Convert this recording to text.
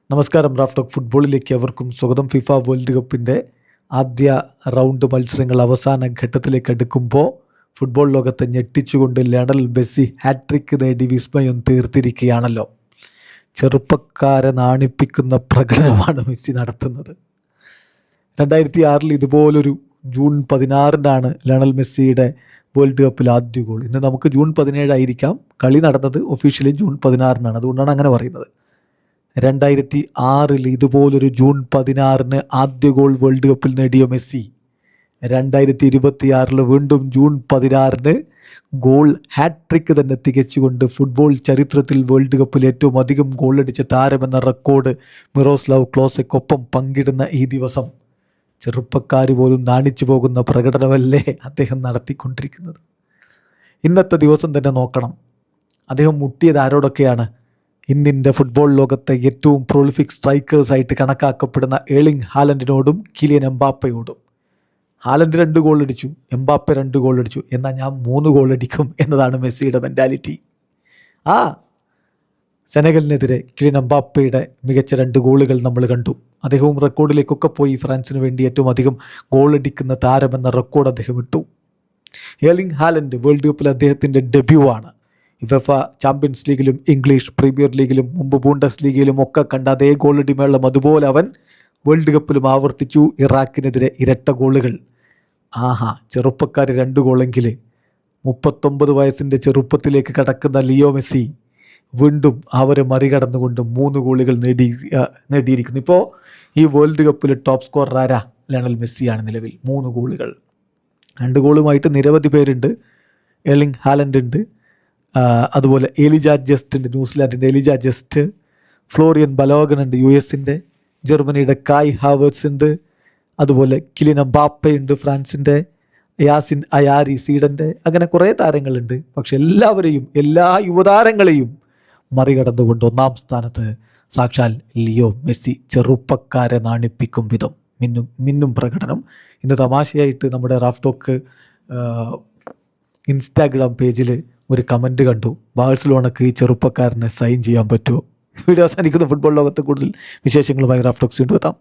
നമസ്കാരം. Raf talk ഫുട്ബോളിലേക്ക് അവർക്കും സ്വാഗതം. ഫിഫ വേൾഡ് കപ്പിൻ്റെ ആദ്യ റൗണ്ട് മത്സരങ്ങൾ അവസാന ഘട്ടത്തിലേക്ക് അടുക്കുമ്പോൾ ഫുട്ബോൾ ലോകത്തെ ഞെട്ടിച്ചുകൊണ്ട് ലയണൽ മെസ്സി ഹാട്രിക്ക് നേടി വിസ്മയം തീർത്തിരിക്കുകയാണല്ലോ. ചെറുപ്പക്കാരെ നാണിപ്പിക്കുന്ന പ്രകടനമാണ് മെസ്സി നടത്തുന്നത്. 2006 ഇതുപോലൊരു ജൂൺ 16 ലയണൽ മെസ്സിയുടെ വേൾഡ് കപ്പിൽ ആദ്യ ഗോൾ. ഇന്ന് നമുക്ക് ജൂൺ 17 ആയിരിക്കാം. കളി നടന്നത് ഒഫീഷ്യലി ജൂൺ 16 അതുകൊണ്ടാണ് അങ്ങനെ പറയുന്നത്. 2006 ഇതുപോലൊരു ജൂൺ 16 ആദ്യ ഗോൾ വേൾഡ് കപ്പിൽ നേടിയ മെസ്സി 2026 വീണ്ടും ജൂൺ 16 ഗോൾ ഹാട്രിക്ക് തന്നെ തികച്ചുകൊണ്ട് ഫുട്ബോൾ ചരിത്രത്തിൽ വേൾഡ് കപ്പിൽ ഏറ്റവും അധികം ഗോളടിച്ച താരമെന്ന റെക്കോർഡ് മിറോസ്ലാവ് ക്ലോസയ്ക്കൊപ്പം പങ്കിടുന്ന ഈ ദിവസം ചെറുപ്പക്കാർ പോലും നാണിച്ചു പോകുന്ന പ്രകടനമല്ലേ അദ്ദേഹം നടത്തിക്കൊണ്ടിരിക്കുന്നത്. ഇന്നത്തെ ദിവസം തന്നെ നോക്കണം, അദ്ദേഹം മുട്ടിയത് ആരോടൊക്കെയാണ്? ഇന്നിൻ്റെ ഫുട്ബോൾ ലോകത്തെ ഏറ്റവും പ്രൊളിഫിക് സ്ട്രൈക്കേഴ്സായിട്ട് കണക്കാക്കപ്പെടുന്ന ഏർലിംഗ് ഹാലൻഡിനോടും കിലിയൻ എംബാപ്പയോടും. ഹാലൻഡ് 2 ഗോൾ അടിച്ചു, എംബാപ്പെ 2 ഗോൾ അടിച്ചു, എന്നാൽ ഞാൻ 3 ഗോൾ അടിക്കും എന്നതാണ് മെസ്സിയുടെ മെൻറ്റാലിറ്റി. സെനഗലിനെതിരെ കിലിയൻ എംബാപ്പയുടെ മികച്ച 2 ഗോളുകൾ നമ്മൾ കണ്ടു. അദ്ദേഹവും റെക്കോർഡിലേക്കൊക്കെ പോയി. ഫ്രാൻസിന് വേണ്ടി ഏറ്റവും അധികം ഗോൾ അടിക്കുന്ന താരമെന്ന റെക്കോർഡ് അദ്ദേഹം ഇട്ടു. ഏർലിംഗ് ഹാലൻഡ് വേൾഡ് കപ്പിൽ അദ്ദേഹത്തിൻ്റെ ഡെബ്യൂ ആണ്. ഫിഫ ചാമ്പ്യൻസ് ലീഗിലും ഇംഗ്ലീഷ് പ്രീമിയർ ലീഗിലും മുമ്പ് ബൂണ്ടസ് ലീഗിലും ഒക്കെ കണ്ട അതേ ഗോളടി മേളം അതുപോലെ അവൻ വേൾഡ് കപ്പിലും ആവർത്തിച്ചു. ഇറാഖിനെതിരെ ഇരട്ട ഗോളുകൾ. ചെറുപ്പക്കാർ 2 ഗോളെങ്കിൽ 39 വയസ്സിൻ്റെ ചെറുപ്പത്തിലേക്ക് കടക്കുന്ന ലിയോ മെസ്സി വീണ്ടും അവരെ മറികടന്നുകൊണ്ട് 3 ഗോളുകൾ നേടിയിരിക്കുന്നു. ഇപ്പോൾ ഈ വേൾഡ് കപ്പിൽ ടോപ്പ് സ്കോറർ ആരാ? ലയണൽ മെസ്സിയാണ് നിലവിൽ. 3 ഗോളുകൾ. 2 ഗോളുമായിട്ട് നിരവധി പേരുണ്ട്. ഏർലിംഗ് ഹാലൻഡ് ഉണ്ട്, അതുപോലെ എലിജ ജസ്റ്റ് ഉണ്ട്, ന്യൂസിലാൻഡിൻ്റെ എലിജ ജസ്റ്റ്. ഫ്ലോറിയൻ ബലോഗൻ ഉണ്ട്, US-ൻ്റെ. ജർമ്മനിയുടെ കായ് ഹാവേർട്സ് ഉണ്ട്. അതുപോലെ കിലിയൻ എംബാപ്പെ ഉണ്ട്, ഫ്രാൻസിൻ്റെ. യാസിൻ അയാരി സ്വീഡൻ്റെ. അങ്ങനെ കുറേ താരങ്ങളുണ്ട്. പക്ഷെ എല്ലാവരെയും, എല്ലാ യുവതാരങ്ങളെയും മറികടന്നുകൊണ്ട് 1-ാം സ്ഥാനത്ത് സാക്ഷാൽ ലിയോ മെസ്സി. ചെറുപ്പക്കാരെ നാണിപ്പിക്കും വിധം മിന്നും പ്രകടനം. ഇന്ന് തമാശയായിട്ട് നമ്മുടെ റാഫ് ടോക്ക് ഇൻസ്റ്റാഗ്രാം പേജിൽ ഒരു കമൻറ്റ് കണ്ടു, ബാഴ്സലോണക്ക് ഈ ചെറുപ്പക്കാരനെ സൈൻ ചെയ്യാൻ പറ്റുമോ? വീഡിയോ അവസാനിക്കുന്ന ഫുട്ബോൾ ലോകത്ത് കൂടുതൽ വിശേഷങ്ങളുമായി റാഫ് ടോക്സ് വീണ്ടും എത്താം.